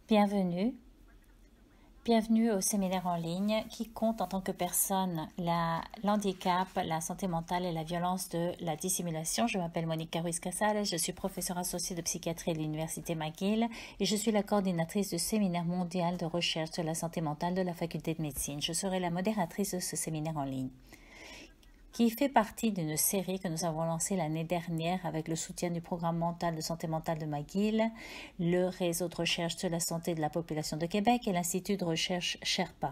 Bienvenue. Bienvenue au séminaire en ligne qui compte en tant que personne l'handicap, la santé mentale et la violence de la dissimulation. Je m'appelle Monica Ruiz-Casales, je suis professeure associée de psychiatrie à l'Université McGill et je suis la coordinatrice du séminaire mondial de recherche sur la santé mentale de la faculté de médecine. Je serai la modératrice de ce séminaire en ligne, qui fait partie d'une série que nous avons lancée l'année dernière avec le soutien du programme mental de santé mentale de McGill, le réseau de recherche sur la santé de la population de Québec et l'Institut de recherche Sherpa.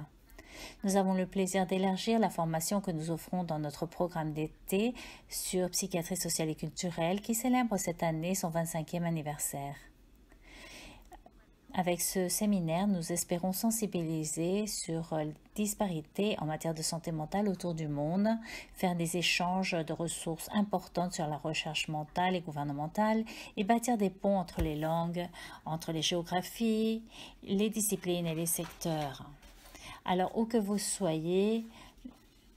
Nous avons le plaisir d'élargir la formation que nous offrons dans notre programme d'été sur psychiatrie sociale et culturelle qui célèbre cette année son 25e anniversaire. Avec ce séminaire, nous espérons sensibiliser sur les disparités en matière de santé mentale autour du monde, faire des échanges de ressources importantes sur la recherche mentale et gouvernementale et bâtir des ponts entre les langues, entre les géographies, les disciplines et les secteurs. Alors, où que vous soyez,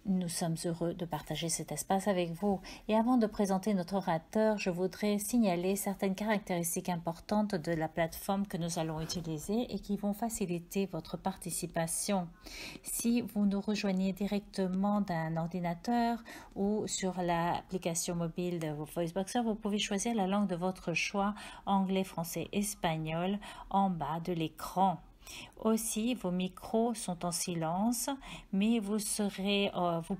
nous sommes heureux de partager cet espace avec vous. Et avant de présenter notre orateur, je voudrais signaler certaines caractéristiques importantes de la plateforme que nous allons utiliser et qui vont faciliter votre participation. Si vous nous rejoignez directement d'un ordinateur ou sur l'application mobile de VoiceBoxer, vous pouvez choisir la langue de votre choix, anglais, français, espagnol, en bas de l'écran. Aussi, vos micros sont en silence, mais vous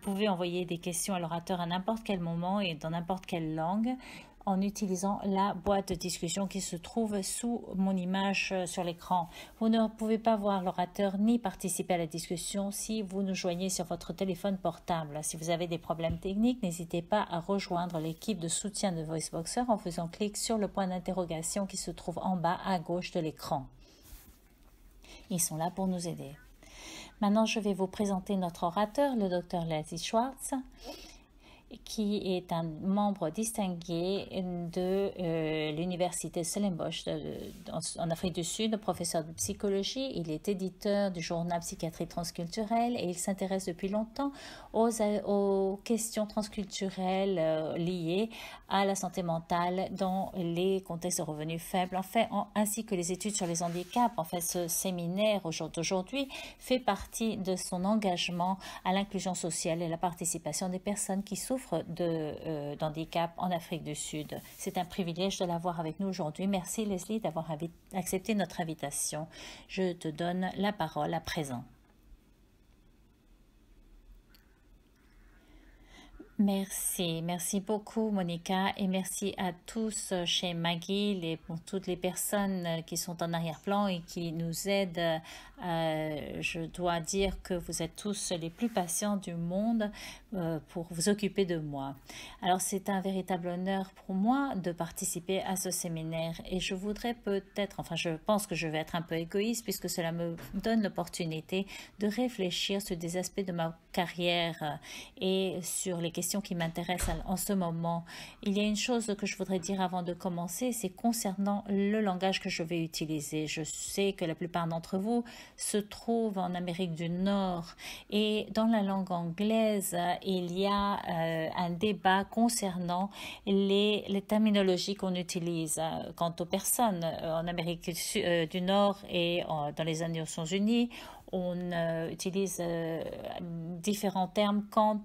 pouvez envoyer des questions à l'orateur à n'importe quel moment et dans n'importe quelle langue en utilisant la boîte de discussion qui se trouve sous mon image sur l'écran. Vous ne pouvez pas voir l'orateur ni participer à la discussion si vous nous joignez sur votre téléphone portable. Si vous avez des problèmes techniques, n'hésitez pas à rejoindre l'équipe de soutien de VoiceBoxer en faisant clic sur le point d'interrogation qui se trouve en bas à gauche de l'écran. Ils sont là pour nous aider. Maintenant, je vais vous présenter notre orateur, le Dr Leslie Schwartz, qui est un membre distingué de l'université Stellenbosch en Afrique du Sud, professeur de psychologie. Il est éditeur du journal Psychiatrie transculturelle et il s'intéresse depuis longtemps aux questions transculturelles liées à la santé mentale dans les contextes de revenus faibles, ainsi que les études sur les handicaps. En fait, ce séminaire d'aujourd'hui fait partie de son engagement à l'inclusion sociale et la participation des personnes qui souffrent d'handicap en Afrique du Sud. C'est un privilège de l'avoir avec nous aujourd'hui. Merci Leslie d'avoir accepté notre invitation. Je te donne la parole à présent. Merci beaucoup Monica et merci à tous chez McGill et pour toutes les personnes qui sont en arrière-plan et qui nous aident. Je dois dire que vous êtes tous les plus patients du monde pour vous occuper de moi. Alors c'est un véritable honneur pour moi de participer à ce séminaire et je voudrais je pense que je vais être un peu égoïste puisque cela me donne l'opportunité de réfléchir sur des aspects de ma carrière et sur les questions qui m'intéressent en ce moment. Il y a une chose que je voudrais dire avant de commencer, c'est concernant le langage que je vais utiliser. Je sais que la plupart d'entre vous se trouvent en Amérique du Nord et dans la langue anglaise, il y a un débat concernant les terminologies qu'on utilise. Quant aux personnes en Amérique du Nord et dans les Nations Unies, on utilise différents termes quant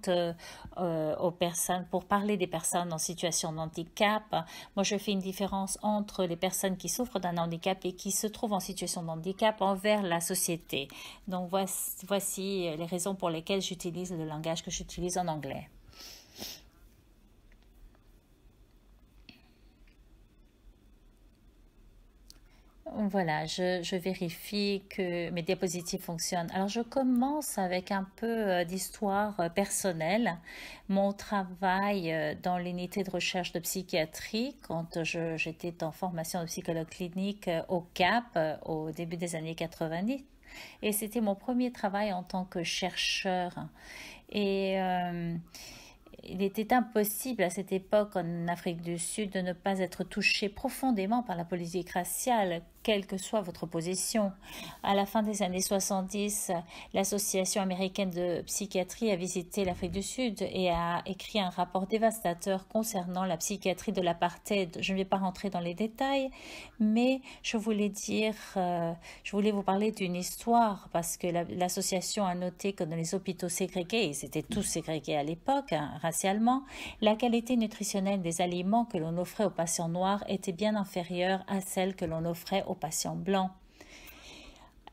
aux personnes, pour parler des personnes en situation de handicap. Moi, je fais une différence entre les personnes qui souffrent d'un handicap et qui se trouvent en situation de handicap envers la société. Donc, voici les raisons pour lesquelles j'utilise le langage que j'utilise en anglais. Voilà, je vérifie que mes diapositives fonctionnent. Alors, je commence avec un peu d'histoire personnelle. Mon travail dans l'unité de recherche de psychiatrie, quand j'étais en formation de psychologue clinique au CAP au début des années 90. Et c'était mon premier travail en tant que chercheur. Et il était impossible à cette époque en Afrique du Sud de ne pas être touché profondément par la politique raciale quelle que soit votre position. À la fin des années 70, l'Association américaine de psychiatrie a visité l'Afrique du Sud et a écrit un rapport dévastateur concernant la psychiatrie de l'apartheid. Je ne vais pas rentrer dans les détails, mais je voulais vous parler d'une histoire parce que l'association a noté que dans les hôpitaux ségrégés, ils étaient tous ségrégés à l'époque, racialement, la qualité nutritionnelle des aliments que l'on offrait aux patients noirs était bien inférieure à celle que l'on offrait aux patients blancs.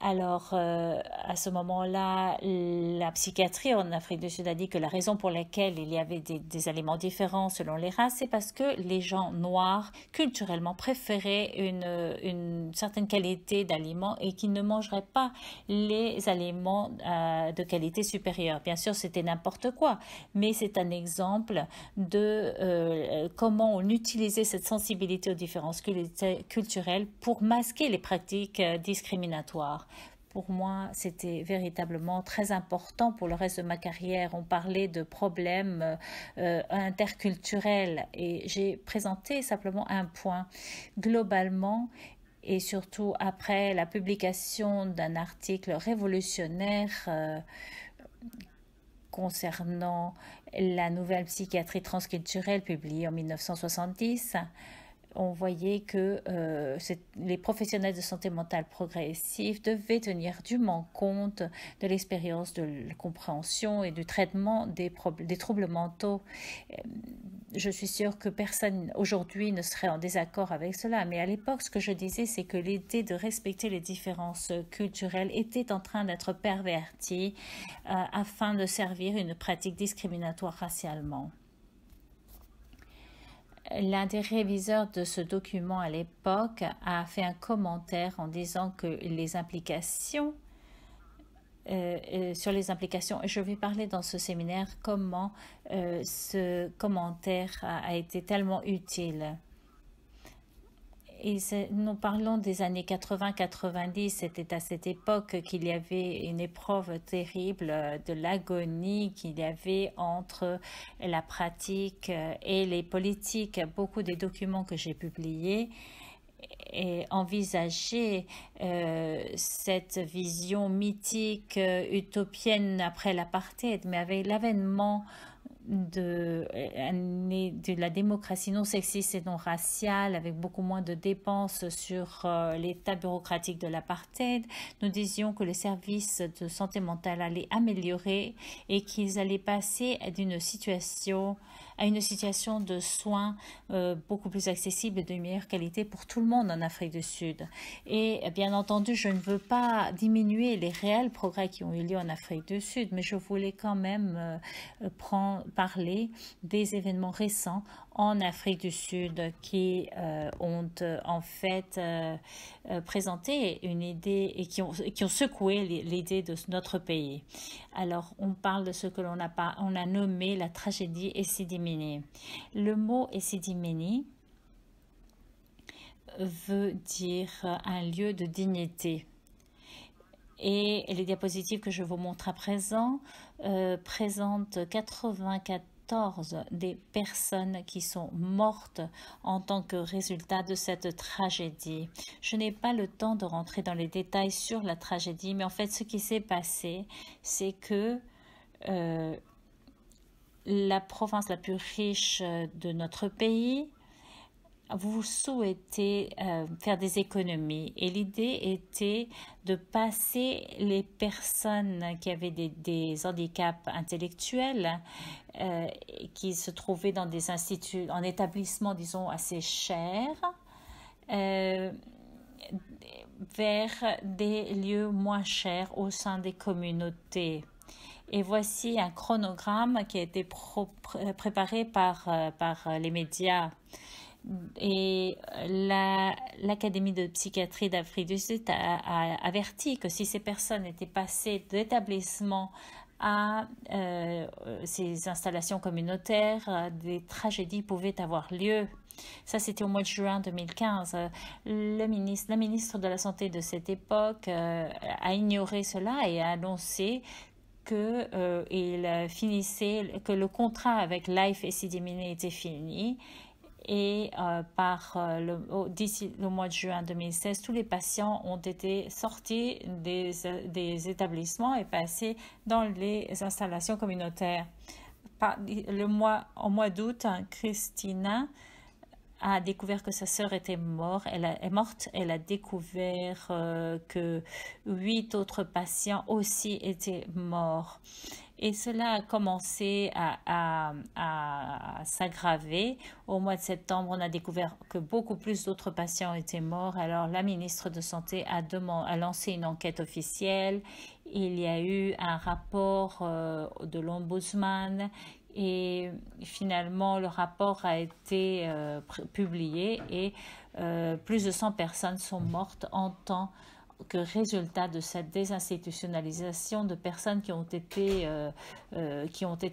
Alors, à ce moment-là, la psychiatrie en Afrique du Sud a dit que la raison pour laquelle il y avait des aliments différents selon les races, c'est parce que les gens noirs, culturellement, préféraient une certaine qualité d'aliments et qu'ils ne mangeraient pas les aliments de qualité supérieure. Bien sûr, c'était n'importe quoi, mais c'est un exemple de comment on utilisait cette sensibilité aux différences culturelles pour masquer les pratiques discriminatoires. Pour moi, c'était véritablement très important pour le reste de ma carrière. On parlait de problèmes interculturels et j'ai présenté simplement un point. Globalement, et surtout après la publication d'un article révolutionnaire concernant la nouvelle psychiatrie transculturelle publiée en 1970, on voyait que les professionnels de santé mentale progressive devaient tenir dûment compte de l'expérience de la compréhension et du traitement des troubles mentaux. Je suis sûre que personne aujourd'hui ne serait en désaccord avec cela, mais à l'époque, ce que je disais, c'est que l'idée de respecter les différences culturelles était en train d'être pervertie afin de servir une pratique discriminatoire racialement. L'un des réviseurs de ce document à l'époque a fait un commentaire en disant que les implications, sur les implications, je vais parler dans ce séminaire comment ce commentaire a été tellement utile. Et nous parlons des années 80-90, c'était à cette époque qu'il y avait une épreuve terrible de l'agonie qu'il y avait entre la pratique et les politiques. Beaucoup des documents que j'ai publiés et envisager cette vision mythique, utopienne après l'apartheid, mais avec l'avènement de la démocratie non sexiste et non raciale, avec beaucoup moins de dépenses sur l'état bureaucratique de l'apartheid, nous disions que les services de santé mentale allaient améliorer et qu'ils allaient passer d'une situation à une situation de soins beaucoup plus accessible et de meilleure qualité pour tout le monde en Afrique du Sud. Et bien entendu, je ne veux pas diminuer les réels progrès qui ont eu lieu en Afrique du Sud, mais je voulais quand même parler des événements récents en Afrique du Sud qui ont en fait présenté une idée et qui ont secoué l'idée de notre pays. Alors, on parle de ce que l'on a nommé la tragédie Essidimini. Le mot Essidimini veut dire un lieu de dignité. Et les diapositives que je vous montre à présent présentent 94 des personnes qui sont mortes en tant que résultat de cette tragédie. Je n'ai pas le temps de rentrer dans les détails sur la tragédie, mais en fait, ce qui s'est passé, c'est que la province la plus riche de notre pays, vous souhaitez faire des économies et l'idée était de passer les personnes qui avaient des handicaps intellectuels qui se trouvaient dans des instituts, en établissements, disons, assez chers, vers des lieux moins chers au sein des communautés. Et voici un chronogramme qui a été préparé par les médias. Et l'Académie de psychiatrie d'Afrique du Sud a averti que si ces personnes étaient passées d'établissements à ces installations communautaires, des tragédies pouvaient avoir lieu. Ça, c'était au mois de juin 2015. La ministre de la Santé de cette époque a ignoré cela et a annoncé que le contrat avec Life Essidimini était fini et d'ici le mois de juin 2016, tous les patients ont été sortis des établissements et passés dans les installations communautaires. Au mois d'août, Christina a découvert que sa sœur était morte. Elle a découvert que 8 autres patients aussi étaient morts. Et cela a commencé à s'aggraver. Au mois de septembre, on a découvert que beaucoup plus d'autres patients étaient morts. Alors, la ministre de Santé a lancé une enquête officielle. Il y a eu un rapport de l'Ombudsman et finalement, le rapport a été publié et plus de 100 personnes sont mortes en tant que résultat de cette désinstitutionnalisation de personnes qui ont été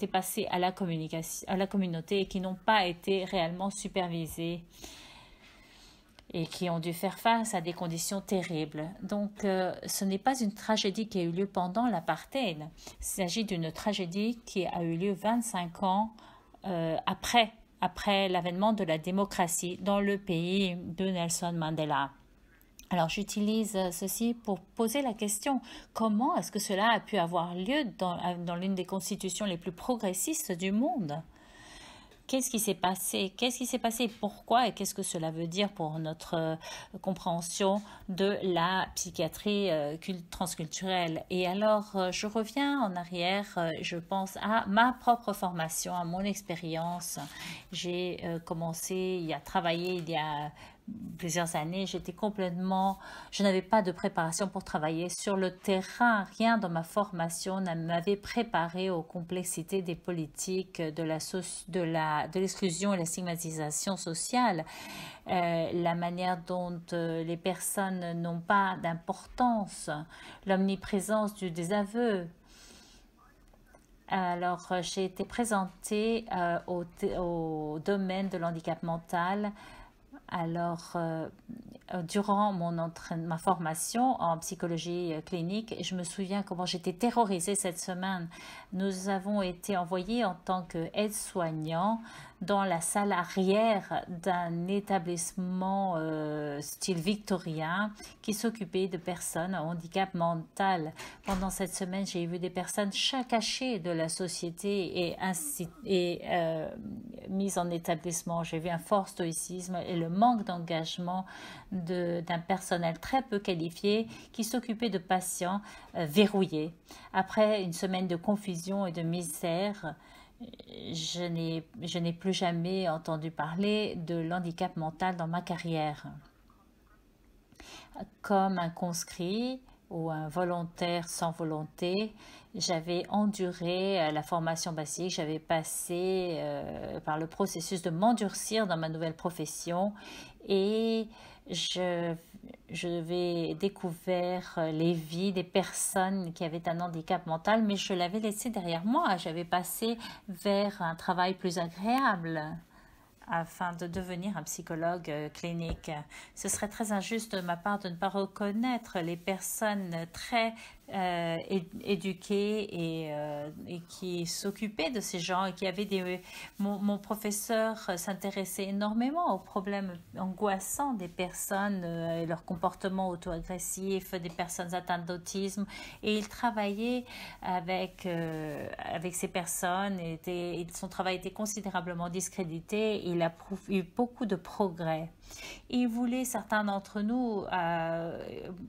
passées à la communauté et qui n'ont pas été réellement supervisées et qui ont dû faire face à des conditions terribles. Donc, ce n'est pas une tragédie qui a eu lieu pendant l'apartheid. Il s'agit d'une tragédie qui a eu lieu 25 ans après l'avènement de la démocratie dans le pays de Nelson Mandela. Alors, j'utilise ceci pour poser la question, comment est-ce que cela a pu avoir lieu dans l'une des constitutions les plus progressistes du monde? Qu'est-ce qui s'est passé? Qu'est-ce qui s'est passé? Pourquoi? Et qu'est-ce que cela veut dire pour notre compréhension de la psychiatrie transculturelle? Et alors, je reviens en arrière, je pense à ma propre formation, à mon expérience. J'ai commencé à travailler il y a plusieurs années, je n'avais pas de préparation pour travailler sur le terrain. Rien dans ma formation ne m'avait préparé aux complexités des politiques, de l'exclusion et la stigmatisation sociale, la manière dont les personnes n'ont pas d'importance, l'omniprésence du désaveu. Alors, j'ai été présentée au domaine de l'handicap mental. Alors, durant ma formation en psychologie clinique, je me souviens comment j'étais terrorisée cette semaine. Nous avons été envoyés en tant qu'aides-soignants dans la salle arrière d'un établissement style victorien qui s'occupait de personnes à handicap mental. Pendant cette semaine, j'ai vu des personnes cachées de la société et mises en établissement. J'ai vu un fort stoïcisme et le manque d'engagement d'un personnel très peu qualifié qui s'occupait de patients verrouillés. Après une semaine de confusion et de misère, je n'ai plus jamais entendu parler de l'handicap mental dans ma carrière. Comme un conscrit ou un volontaire sans volonté, j'avais enduré la formation basique, j'avais passé par le processus de m'endurcir dans ma nouvelle profession et j'avais découvert les vies des personnes qui avaient un handicap mental, mais je l'avais laissé derrière moi. J'avais passé vers un travail plus agréable afin de devenir un psychologue clinique. Ce serait très injuste de ma part de ne pas reconnaître les personnes très éduquées et qui s'occupaient de ces gens et qui avaient mon professeur s'intéressait énormément aux problèmes angoissants des personnes et leur comportement auto-agressif, des personnes atteintes d'autisme, et il travaillait avec ces personnes et son travail était considérablement discrédité. Il a eu beaucoup de progrès. Certains d'entre nous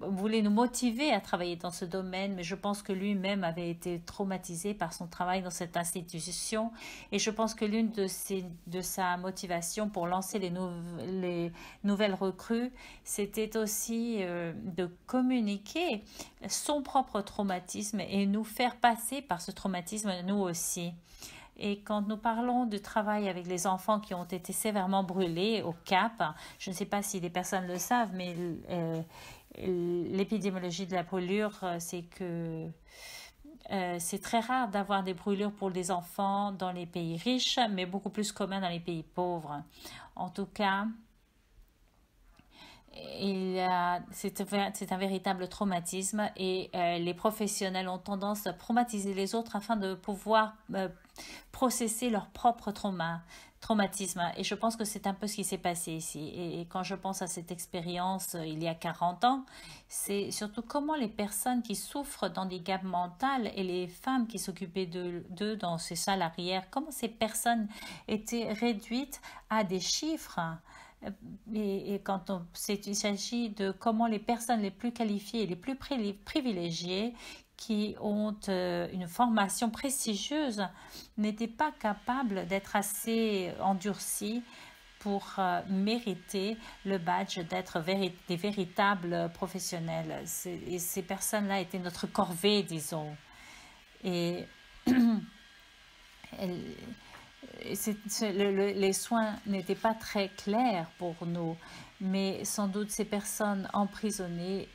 voulaient nous motiver à travailler dans ce domaine, mais je pense que lui-même avait été traumatisé par son travail dans cette institution et je pense que l'une de sa motivation pour lancer les nouvelles recrues, c'était aussi de communiquer son propre traumatisme et nous faire passer par ce traumatisme nous aussi. Et quand nous parlons du travail avec les enfants qui ont été sévèrement brûlés au Cap, je ne sais pas si les personnes le savent, mais l'épidémiologie de la brûlure, c'est que c'est très rare d'avoir des brûlures pour les enfants dans les pays riches, mais beaucoup plus commun dans les pays pauvres. En tout cas, c'est un véritable traumatisme et les professionnels ont tendance à traumatiser les autres afin de pouvoir processer leur propre trauma. traumatisme. Et je pense que c'est un peu ce qui s'est passé ici. Et quand je pense à cette expérience il y a 40 ans, c'est surtout comment les personnes qui souffrent d'handicap mental et les femmes qui s'occupaient d'eux dans ces salles arrière, comment ces personnes étaient réduites à des chiffres. Et quand il s'agit de comment les personnes les plus qualifiées, les plus privilégiées, qui ont une formation prestigieuse, n'étaient pas capables d'être assez endurcies pour mériter le badge d'être des véritables professionnels. Et ces personnes-là étaient notre corvée, disons. Et elles, les soins n'étaient pas très clairs pour nous, mais sans doute ces personnes emprisonnées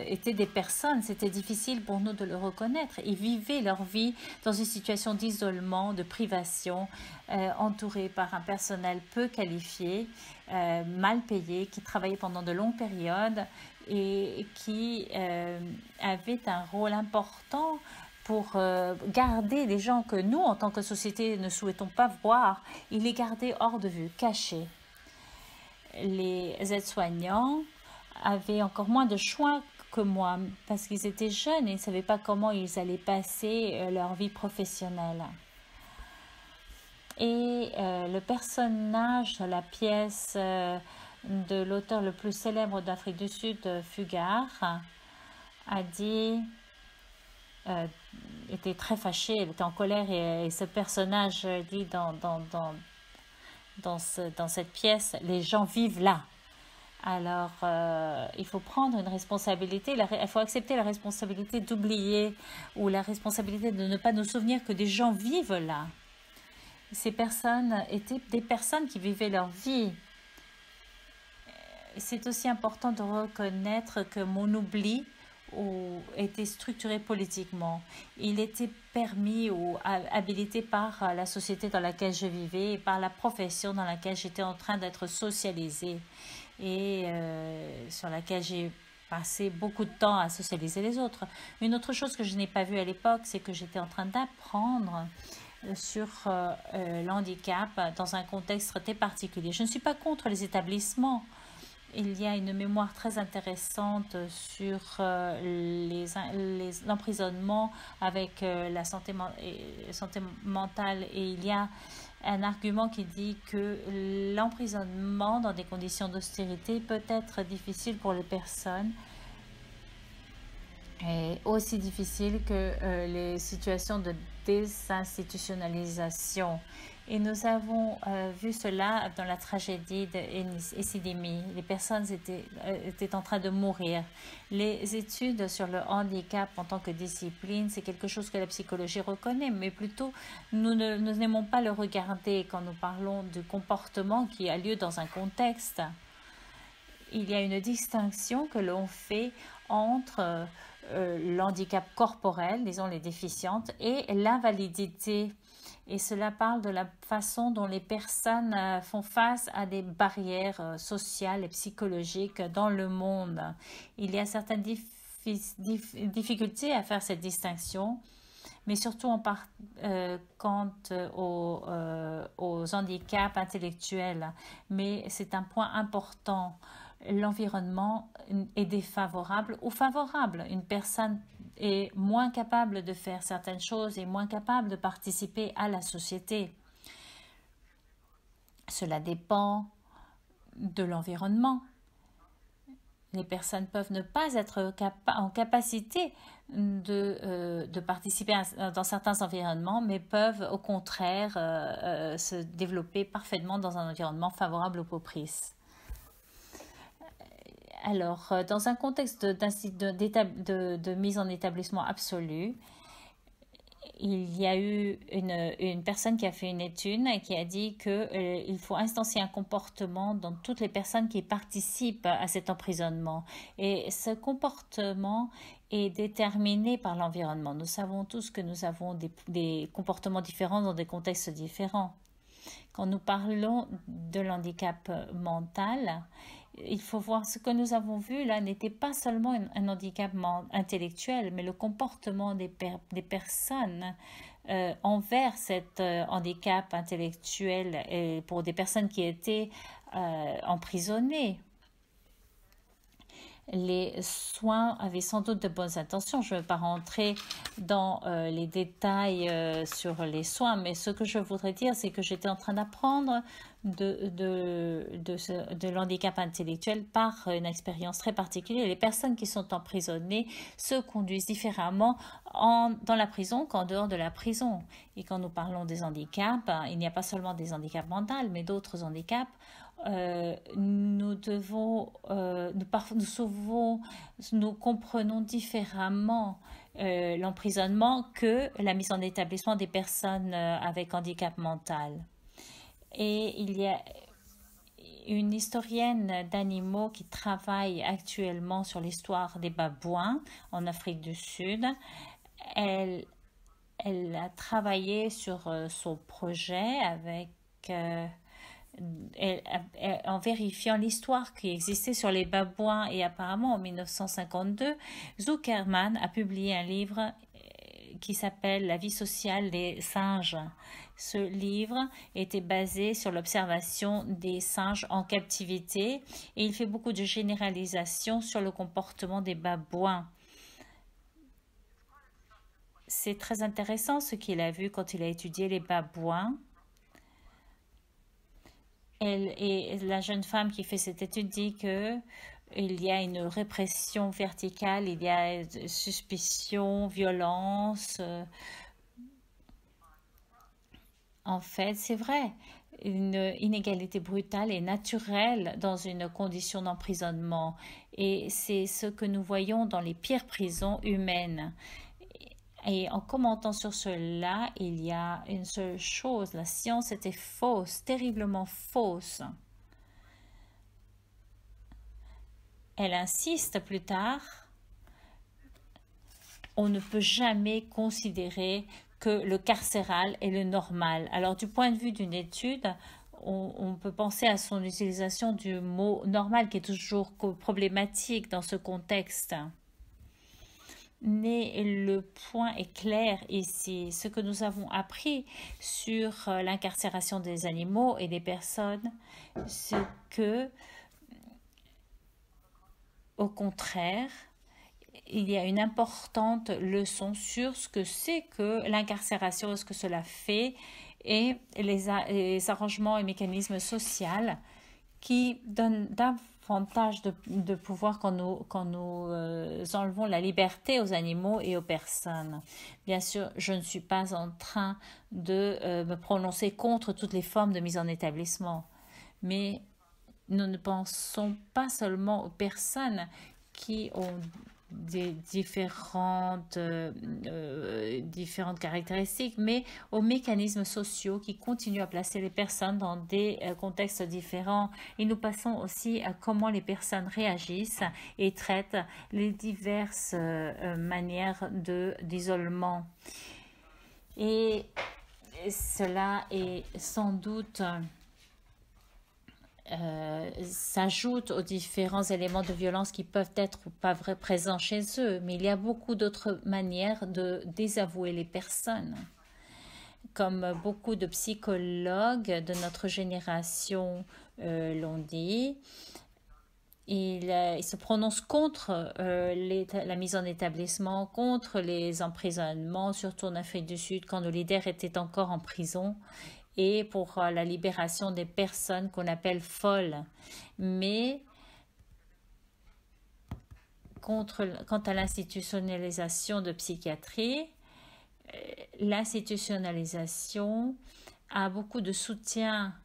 étaient des personnes, c'était difficile pour nous de le reconnaître. Ils vivaient leur vie dans une situation d'isolement, de privation, entourés par un personnel peu qualifié, mal payé, qui travaillait pendant de longues périodes et qui avait un rôle important pour garder des gens que nous, en tant que société, ne souhaitons pas voir. Il les gardait hors de vue, cachés. Les aides-soignants avaient encore moins de choix que moi parce qu'ils étaient jeunes et ne savaient pas comment ils allaient passer leur vie professionnelle. Et le personnage de la pièce de l'auteur le plus célèbre d'Afrique du Sud, Fugard, a dit... était très fâchée, elle était en colère et ce personnage dit dans cette pièce, les gens vivent là. Alors, il faut prendre une responsabilité, il faut accepter la responsabilité d'oublier ou la responsabilité de ne pas nous souvenir que des gens vivent là. Ces personnes étaient des personnes qui vivaient leur vie. C'est aussi important de reconnaître que mon oubli était structuré politiquement. Il était permis ou habilité par la société dans laquelle je vivais et par la profession dans laquelle j'étais en train d'être socialisée et sur laquelle j'ai passé beaucoup de temps à socialiser les autres. Une autre chose que je n'ai pas vue à l'époque, c'est que j'étais en train d'apprendre sur l'handicap dans un contexte très particulier. Je ne suis pas contre les établissements. Il y a une mémoire très intéressante sur l'emprisonnement avec la santé mentale et il y a un argument qui dit que l'emprisonnement dans des conditions d'austérité peut être difficile pour les personnes et aussi difficile que les situations de désinstitutionnalisation. Et nous avons vu cela dans la tragédie d'Essidimi. Les personnes étaient en train de mourir. Les études sur le handicap en tant que discipline, c'est quelque chose que la psychologie reconnaît, mais plutôt nous n'aimons pas le regarder quand nous parlons du comportement qui a lieu dans un contexte. Il y a une distinction que l'on fait entre l'handicap corporel, disons les déficientes, et l'invalidité. Et cela parle de la façon dont les personnes font face à des barrières sociales et psychologiques dans le monde. Il y a certaines difficultés à faire cette distinction, mais surtout quant aux handicaps intellectuels. Mais c'est un point important. L'environnement est défavorable ou favorable. Une personne est moins capable de faire certaines choses et moins capable de participer à la société. Cela dépend de l'environnement. Les personnes peuvent ne pas être en capacité de participer dans certains environnements, mais peuvent au contraire se développer parfaitement dans un environnement favorable ou propice. Alors, dans un contexte de mise en établissement absolu, il y a eu une personne qui a fait une étude et qui a dit qu'il faut instancier un comportement dans toutes les personnes qui participent à cet emprisonnement. Et ce comportement est déterminé par l'environnement. Nous savons tous que nous avons des comportements différents dans des contextes différents. Quand nous parlons de l'handicap mental, il faut voir ce que nous avons vu là n'était pas seulement un handicap intellectuel, mais le comportement des personnes envers cet handicap intellectuel et pour des personnes qui étaient emprisonnées. Les soins avaient sans doute de bonnes intentions. Je ne vais pas rentrer dans les détails sur les soins, mais ce que je voudrais dire, c'est que j'étais en train d'apprendre de l'handicap intellectuel par une expérience très particulière. Les personnes qui sont emprisonnées se conduisent différemment dans la prison qu'en dehors de la prison. Et quand nous parlons des handicaps, il n'y a pas seulement des handicaps mentaux, mais d'autres handicaps. Nous comprenons différemment l'emprisonnement que la mise en établissement des personnes avec handicap mental. Et il y a une historienne d'animaux qui travaille actuellement sur l'histoire des babouins en Afrique du Sud. Elle a travaillé sur son projet en vérifiant l'histoire qui existait sur les babouins, et apparemment en 1952, Zuckerman a publié un livre qui s'appelle La vie sociale des singes. Ce livre était basé sur l'observation des singes en captivité et il fait beaucoup de généralisations sur le comportement des babouins. C'est très intéressant ce qu'il a vu quand il a étudié les babouins. Et la jeune femme qui fait cette étude dit que il y a une répression verticale, il y a suspicion, violence. En fait, c'est vrai, une inégalité brutale et naturelle dans une condition d'emprisonnement. Et c'est ce que nous voyons dans les pires prisons humaines. Et en commentant sur cela, il y a une seule chose, la science était fausse, terriblement fausse. Elle insiste plus tard, on ne peut jamais considérer que le carcéral est le normal. Alors du point de vue d'une étude, on peut penser à son utilisation du mot normal qui est toujours problématique dans ce contexte. Mais le point est clair ici. Ce que nous avons appris sur l'incarcération des animaux et des personnes, c'est que, au contraire, il y a une importante leçon sur ce que c'est que l'incarcération, ce que cela fait, et les arrangements et mécanismes sociaux qui donnent davantage de pouvoir quand nous enlevons la liberté aux animaux et aux personnes. Bien sûr, je ne suis pas en train de me prononcer contre toutes les formes de mise en établissement, mais nous ne pensons pas seulement aux personnes qui ont des différentes caractéristiques, mais aux mécanismes sociaux qui continuent à placer les personnes dans des contextes différents. Et nous passons aussi à comment les personnes réagissent et traitent les diverses manières d'isolement. Et cela est sans doute s'ajoute aux différents éléments de violence qui peuvent être ou pas présents chez eux. Mais il y a beaucoup d'autres manières de désavouer les personnes. Comme beaucoup de psychologues de notre génération l'ont dit, il se prononce contre la mise en établissement, contre les emprisonnements, surtout en Afrique du Sud, quand nos leaders étaient encore en prison, et pour la libération des personnes qu'on appelle folles. Mais quant à l'institutionnalisation de psychiatrie, l'institutionnalisation a beaucoup de soutien.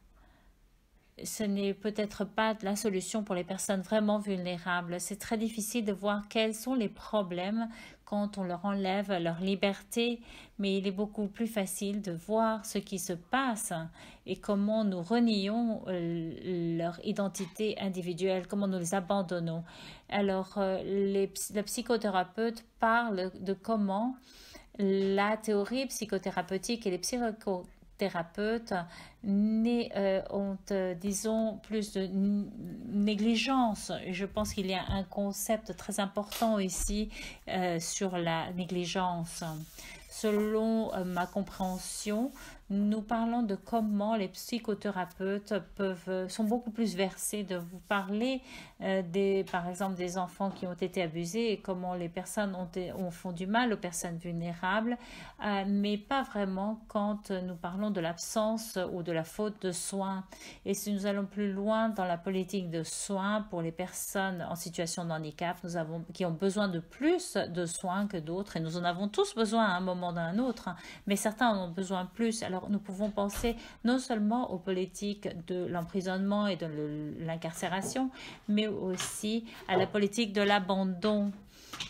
Ce n'est peut-être pas la solution pour les personnes vraiment vulnérables. C'est très difficile de voir quels sont les problèmes quand on leur enlève leur liberté, mais il est beaucoup plus facile de voir ce qui se passe et comment nous renions leur identité individuelle, comment nous les abandonnons. Alors, le psychothérapeute parle de comment la théorie psychothérapeutique et les psychothérapeutes ont, disons, plus de négligence. Je pense qu'il y a un concept très important ici sur la négligence. Selon ma compréhension, nous parlons de comment les psychothérapeutes sont beaucoup plus versés de vous parler par exemple, des enfants qui ont été abusés et comment les personnes font du mal aux personnes vulnérables, mais pas vraiment quand nous parlons de l'absence ou de la faute de soins. Et si nous allons plus loin dans la politique de soins pour les personnes en situation de handicap, qui ont besoin de plus de soins que d'autres, et nous en avons tous besoin à un moment ou à un autre, mais certains en ont besoin plus. Alors nous pouvons penser non seulement aux politiques de l'emprisonnement et de l'incarcération, mais aussi à la politique de l'abandon.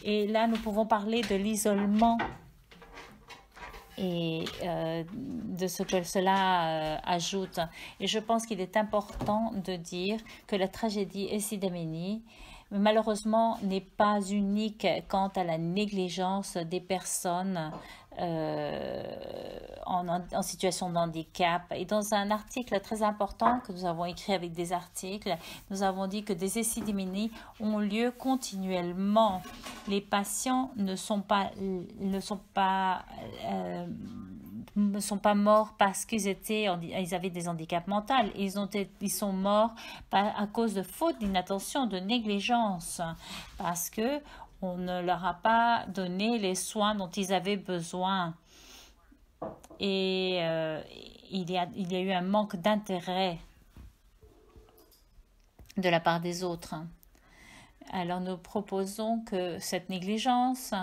Et là, nous pouvons parler de l'isolement et de ce que cela ajoute. Et je pense qu'il est important de dire que la tragédie Esi-Damini, malheureusement, n'est pas unique quant à la négligence des personnes en situation de handicap. Et dans un article très important que nous avons écrit avec des articles, nous avons dit que des Esi-Damini ont lieu continuellement. Les patients ne sont pas morts parce qu'ils avaient des handicaps mentaux. Ils sont morts à cause de faute, d'inattention, de négligence, parce que on ne leur a pas donné les soins dont ils avaient besoin. Et il y a eu un manque d'intérêt de la part des autres. Alors nous proposons que cette négligence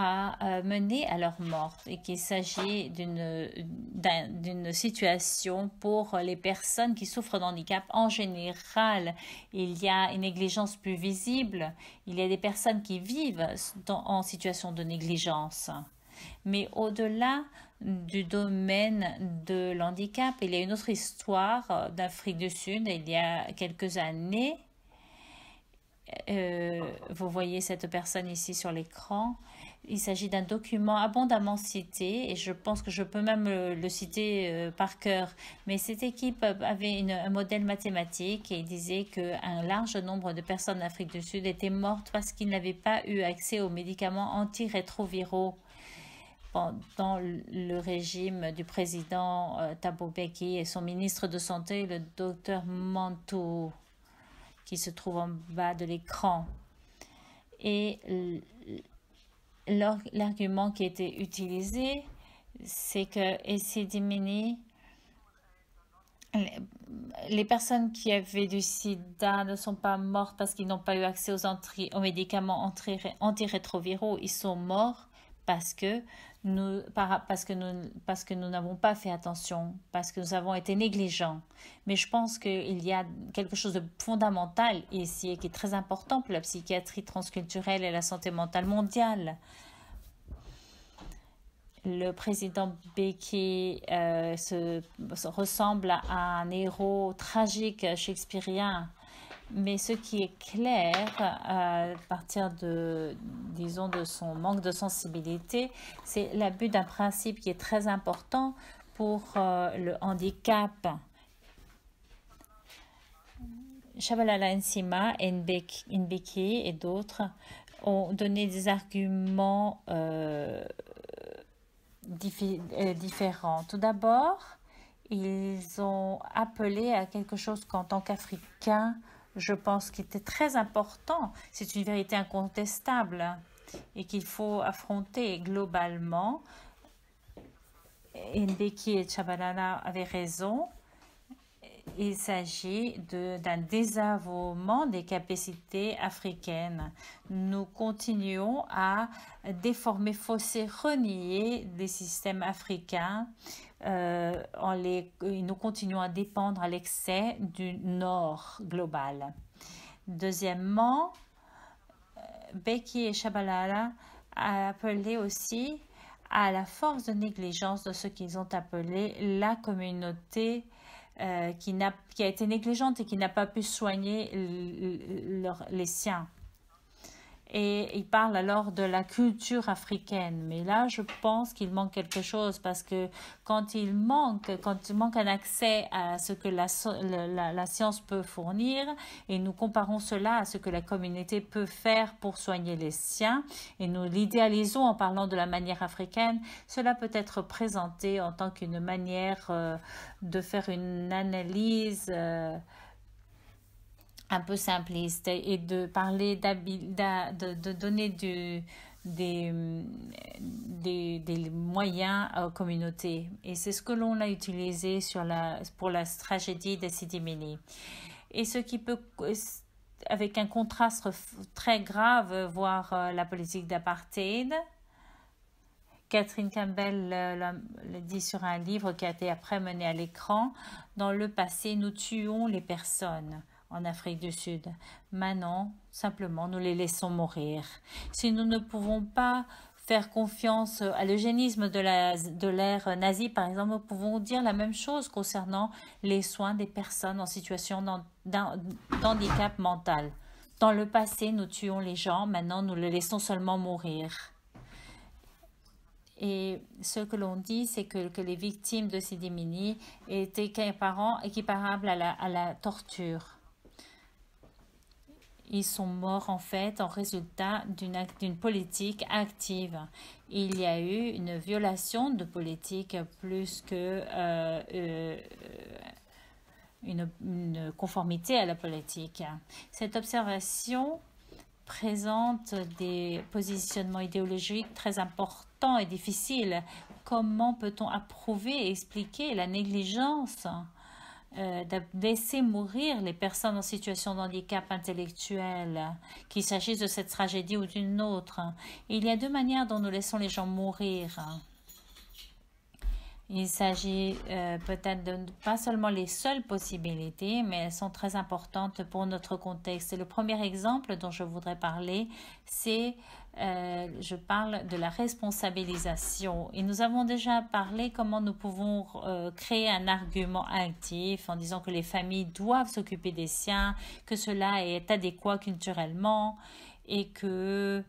a mené à leur mort et qu'il s'agit d'une situation pour les personnes qui souffrent d'handicap en général. Il y a une négligence plus visible. Il y a des personnes qui vivent en situation de négligence. Mais au-delà du domaine de l'handicap, il y a une autre histoire d'Afrique du Sud. Il y a quelques années, vous voyez cette personne ici sur l'écran. Il s'agit d'un document abondamment cité et je pense que je peux même le citer par cœur. Mais cette équipe avait un modèle mathématique et il disait qu'un large nombre de personnes d'Afrique du Sud étaient mortes parce qu'ils n'avaient pas eu accès aux médicaments antirétroviraux pendant le régime du président Thabo Mbeki et son ministre de Santé, le docteur Mantou, qui se trouve en bas de l'écran. Et l'argument qui a été utilisé, c'est que Esi-Damini, les personnes qui avaient du sida ne sont pas mortes parce qu'ils n'ont pas eu accès aux médicaments antirétroviraux. Ils sont morts parce que nous n'avons pas fait attention, parce que nous avons été négligents. Mais je pense qu'il y a quelque chose de fondamental ici et qui est très important pour la psychiatrie transculturelle et la santé mentale mondiale. Le président Mbeki ressemble à un héros tragique shakespearien. Mais ce qui est clair, à partir de son manque de sensibilité, c'est l'abus d'un principe qui est très important pour le handicap. Tshabalala Nsima, Mbeki et d'autres ont donné des arguments différents. Tout d'abord, ils ont appelé à quelque chose qu'en tant qu'Africains, je pense qu'il était très important. C'est une vérité incontestable et qu'il faut affronter globalement. Mbeki et Tshabalala avaient raison. Il s'agit d'un désavouement des capacités africaines. Nous continuons à déformer, fausser, renier les systèmes africains. Nous continuons à dépendre à l'excès du Nord global. Deuxièmement, Mbeki et Tshabalala a appelé aussi à la force de négligence de ce qu'ils ont appelé la communauté qui a été négligente et qui n'a pas pu soigner les siens. Et il parle alors de la culture africaine. Mais là, je pense qu'il manque quelque chose parce que quand il manque un accès à ce que la science peut fournir, et nous comparons cela à ce que la communauté peut faire pour soigner les siens, et nous l'idéalisons en parlant de la manière africaine, cela peut être présenté en tant qu'une manière de faire une analyse un peu simpliste et de parler de donner des moyens aux communautés. Et c'est ce que l'on a utilisé pour la tragédie de Sidi Mini. Et ce qui peut, avec un contraste très grave, voir la politique d'apartheid. Catherine Campbell le dit sur un livre qui a été après mené à l'écran. Dans le passé, nous tuons les personnes en Afrique du Sud. Maintenant, simplement, nous les laissons mourir. Si nous ne pouvons pas faire confiance à l'eugénisme de l'ère nazie, par exemple, nous pouvons dire la même chose concernant les soins des personnes en situation d'handicap mental. Dans le passé, nous tuons les gens, maintenant, nous les laissons seulement mourir. Et ce que l'on dit, c'est que les victimes de Sidi Mini étaient équiparables à la torture. Ils sont morts en fait en résultat d'une politique active. Il y a eu une violation de politique plus que une conformité à la politique. Cette observation présente des positionnements idéologiques très importants et difficiles. Comment peut-on approuver et expliquer la négligence de laisser mourir les personnes en situation de handicap intellectuel, qu'il s'agisse de cette tragédie ou d'une autre? Il y a deux manières dont nous laissons les gens mourir. Il s'agit peut-être de pas seulement les seules possibilités, mais elles sont très importantes pour notre contexte. Et le premier exemple dont je voudrais parler, c'est je parle de la responsabilisation. Et nous avons déjà parlé comment nous pouvons créer un argument actif en disant que les familles doivent s'occuper des siens, que cela est adéquat culturellement et que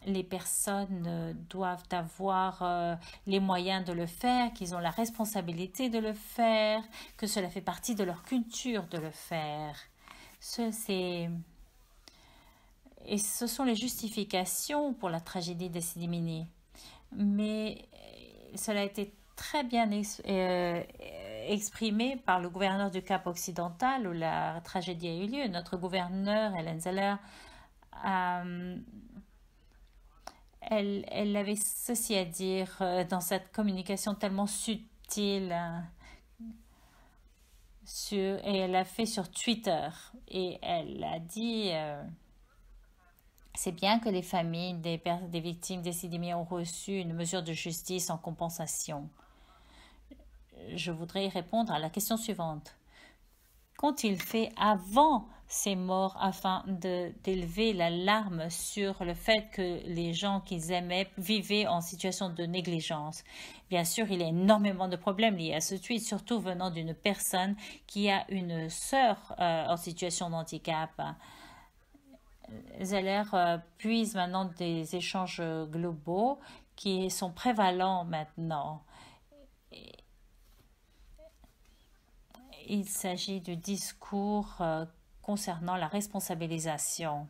les personnes doivent avoir les moyens de le faire, qu'ils ont la responsabilité de le faire, que cela fait partie de leur culture de le faire. Et ce sont les justifications pour la tragédie de Sidi Mini. Mais cela a été très bien exprimé par le gouverneur du Cap occidental où la tragédie a eu lieu. Notre gouverneur, Hélène Zeller, elle avait ceci à dire dans cette communication tellement subtile et elle l'a fait sur Twitter et elle a dit c'est bien que les familles des victimes des Sidi Mini ont reçu une mesure de justice en compensation. Je voudrais répondre à la question suivante. Qu'ont-ils fait avant ces morts afin d'élever l'alarme sur le fait que les gens qu'ils aimaient vivaient en situation de négligence? Bien sûr, il y a énormément de problèmes liés à ce tweet, surtout venant d'une personne qui a une sœur en situation de handicap. Zeller puise maintenant des échanges globaux qui sont prévalents maintenant. Il s'agit du discours concernant la responsabilisation.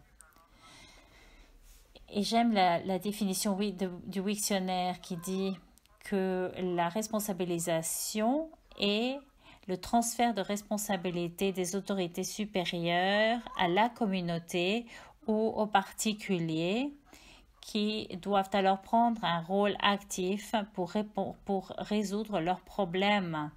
Et j'aime la définition du dictionnaire qui dit que la responsabilisation est le transfert de responsabilité des autorités supérieures à la communauté ou aux particuliers qui doivent alors prendre un rôle actif pour résoudre leurs problèmes.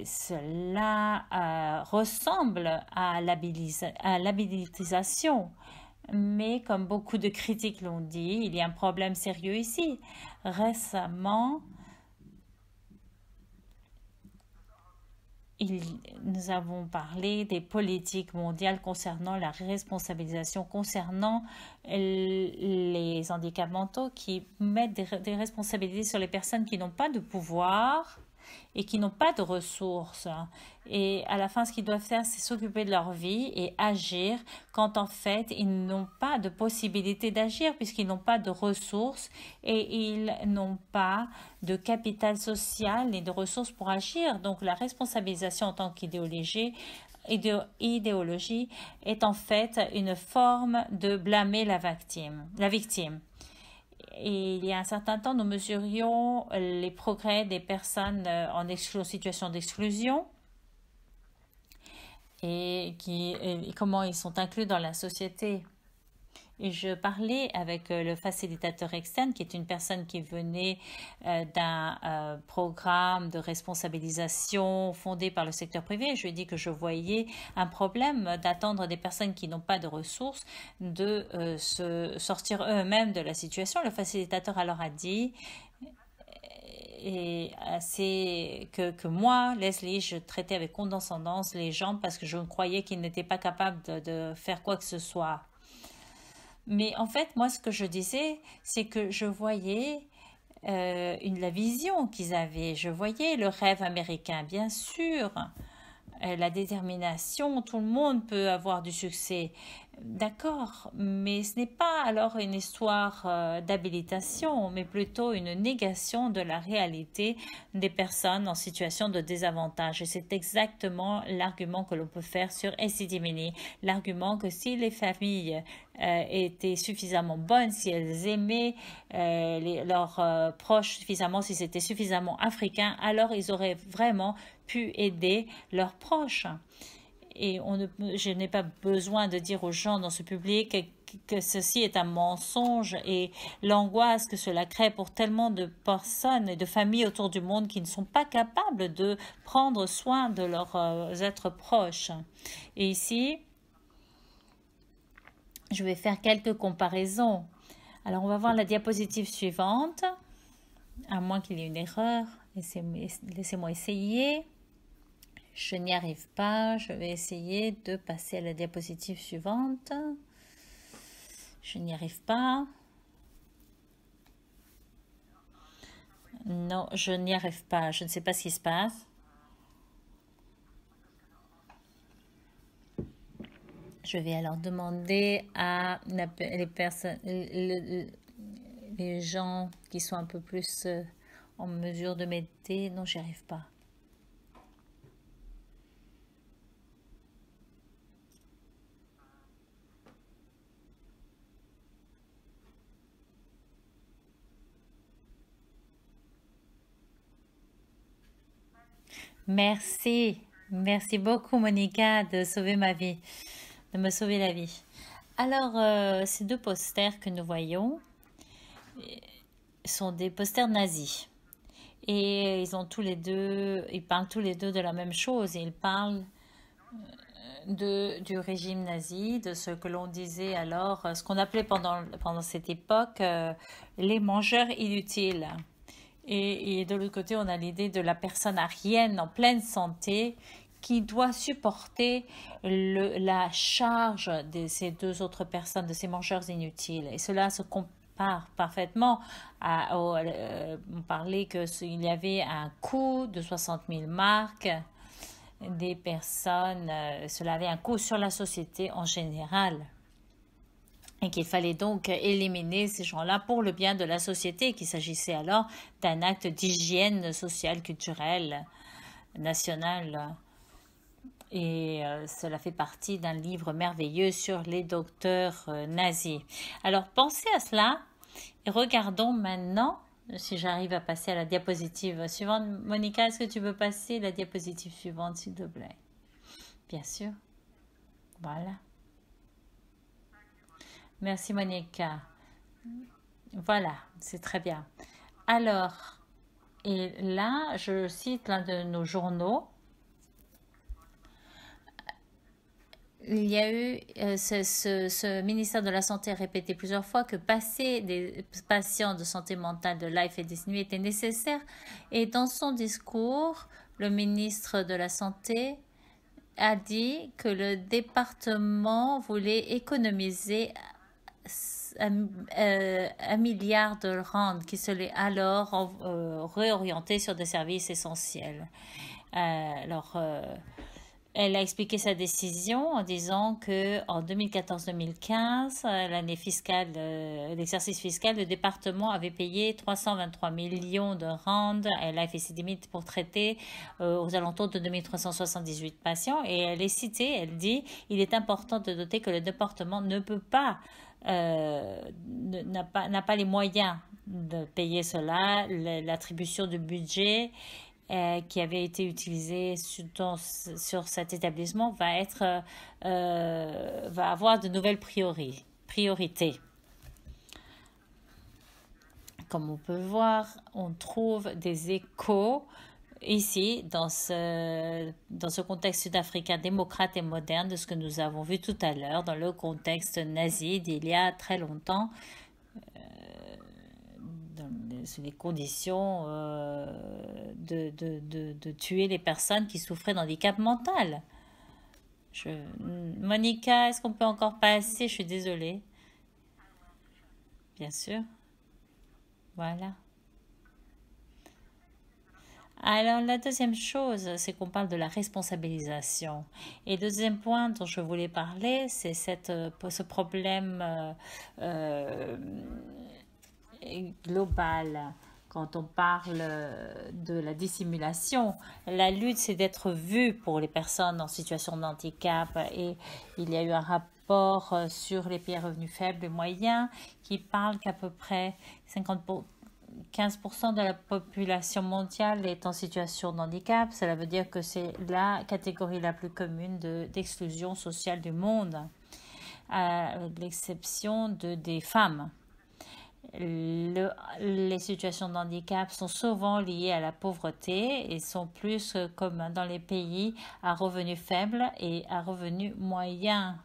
Cela ressemble à l'habilitation, mais comme beaucoup de critiques l'ont dit, il y a un problème sérieux ici. Récemment, nous avons parlé des politiques mondiales concernant la responsabilisation, concernant les handicaps mentaux qui mettent des responsabilités sur les personnes qui n'ont pas de pouvoir et qui n'ont pas de ressources. Et à la fin, ce qu'ils doivent faire, c'est s'occuper de leur vie et agir quand en fait, ils n'ont pas de possibilité d'agir puisqu'ils n'ont pas de ressources et ils n'ont pas de capital social ni de ressources pour agir. Donc la responsabilisation en tant qu'idéologie est en fait une forme de blâmer la victime. Et il y a un certain temps, nous mesurions les progrès des personnes en situation d'exclusion et comment ils sont inclus dans la société. Et je parlais avec le facilitateur externe, qui est une personne qui venait d'un programme de responsabilisation fondé par le secteur privé. Je lui ai dit que je voyais un problème d'attendre des personnes qui n'ont pas de ressources de se sortir eux-mêmes de la situation. Le facilitateur alors a dit que moi, Leslie, je traitais avec condescendance les gens parce que je croyais qu'ils n'étaient pas capables de faire quoi que ce soit. Mais en fait, moi, ce que je disais, c'est que je voyais la vision qu'ils avaient. Je voyais le rêve américain, bien sûr, la détermination. Tout le monde peut avoir du succès. D'accord, mais ce n'est pas alors une histoire d'habilitation, mais plutôt une négation de la réalité des personnes en situation de désavantage. Et c'est exactement l'argument que l'on peut faire sur SCD-Mini. L'argument que si les familles étaient suffisamment bonnes, si elles aimaient leurs proches suffisamment, si c'était suffisamment africain, alors ils auraient vraiment pu aider leurs proches. Et je n'ai pas besoin de dire aux gens dans ce public que ceci est un mensonge et l'angoisse que cela crée pour tellement de personnes et de familles autour du monde qui ne sont pas capables de prendre soin de leurs êtres proches. Et ici, je vais faire quelques comparaisons. Alors, on va voir la diapositive suivante, à moins qu'il y ait une erreur. Laissez-moi essayer. Je n'y arrive pas. Je vais essayer de passer à la diapositive suivante. Je n'y arrive pas. Non, je n'y arrive pas. Je ne sais pas ce qui se passe. Je vais alors demander à les personnes, les gens qui sont un peu plus en mesure de m'aider. Non, j'y arrive pas. Merci. Merci beaucoup, Monica, de sauver ma vie, de me sauver la vie. Alors, ces deux posters que nous voyons sont des posters nazis. Et ils parlent tous les deux de la même chose. Ils parlent du régime nazi, de ce que l'on disait alors, ce qu'on appelait pendant cette époque les mangeurs inutiles. Et de l'autre côté, on a l'idée de la personne aryenne en pleine santé qui doit supporter la charge de ces deux autres personnes, de ces mangeurs inutiles. Et cela se compare parfaitement on parlait qu'il y avait un coût de 60 000 marks des personnes, cela avait un coût sur la société en général. Et qu'il fallait donc éliminer ces gens-là pour le bien de la société, qu'il s'agissait alors d'un acte d'hygiène sociale, culturelle, nationale. Et cela fait partie d'un livre merveilleux sur les docteurs nazis. Alors pensez à cela et regardons maintenant si j'arrive à passer à la diapositive suivante. Monica, est-ce que tu peux passer la diapositive suivante, s'il te plaît? Bien sûr. Voilà. Merci, Monica. Voilà, c'est très bien. Alors, et là, je cite l'un de nos journaux. Il y a eu, ce ministère de la Santé a répété plusieurs fois que passer des patients de santé mentale de Life et Disney était nécessaire. Et dans son discours, le ministre de la Santé a dit que le département voulait économiser 1 milliard de rand qui se l'est alors réorienté sur des services essentiels. Alors, elle a expliqué sa décision en disant que en 2014-2015, l'année fiscale, l'exercice fiscal, le département avait payé 323 millions de rand à la FCDMIT pour traiter aux alentours de 2378 patients. Et elle est citée, elle dit, il est important de noter que le département ne peut pas n'a pas les moyens de payer cela. L'attribution du budget qui avait été utilisé sur cet établissement va avoir de nouvelles priorités. Comme on peut voir, on trouve des échos ici dans ce contexte sud-africain démocrate et moderne de ce que nous avons vu tout à l'heure dans le contexte nazi d'il y a très longtemps. Sous les conditions de tuer les personnes qui souffraient d'handicap mental. Monica, est-ce qu'on peut encore passer? Je suis désolée. Bien sûr. Voilà. Alors, la deuxième chose, c'est qu'on parle de la responsabilisation. Et le deuxième point dont je voulais parler, c'est ce problème global. Quand on parle de la dissimulation, la lutte, c'est d'être vu pour les personnes en situation de handicap. Et il y a eu un rapport sur les pays à revenus faibles et moyens qui parle qu'à peu près 15% de la population mondiale est en situation de handicap. Cela veut dire que c'est la catégorie la plus commune d'exclusion sociale du monde, à l'exception des femmes. Les situations de handicap sont souvent liées à la pauvreté et sont plus communes dans les pays à revenus faibles et à revenus moyens.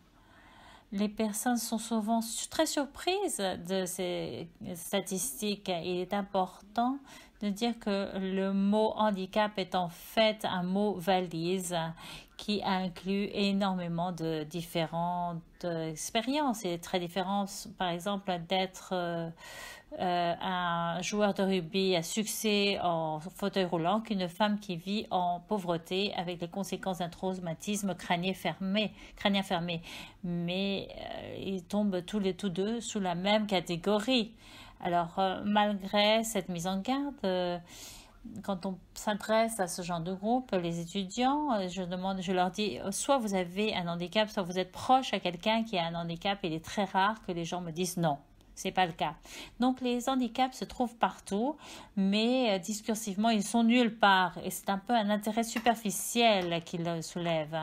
Les personnes sont souvent très surprises de ces statistiques. Il est important de dire que le mot handicap est en fait un mot valise qui inclut énormément de différentes expériences. Il est très différent, par exemple, d'être un joueur de rugby à succès en fauteuil roulant qu'une femme qui vit en pauvreté avec les conséquences d'un traumatisme crânien fermé. Mais ils tombent tous deux sous la même catégorie. Alors, malgré cette mise en garde, quand on s'adresse à ce genre de groupe, les étudiants, je leur dis, soit vous avez un handicap, soit vous êtes proche à quelqu'un qui a un handicap. Il est très rare que les gens me disent non. C'est pas le cas. Donc les handicaps se trouvent partout, mais discursivement ils sont nulle part. Et c'est un peu un intérêt superficiel qu'ils soulèvent.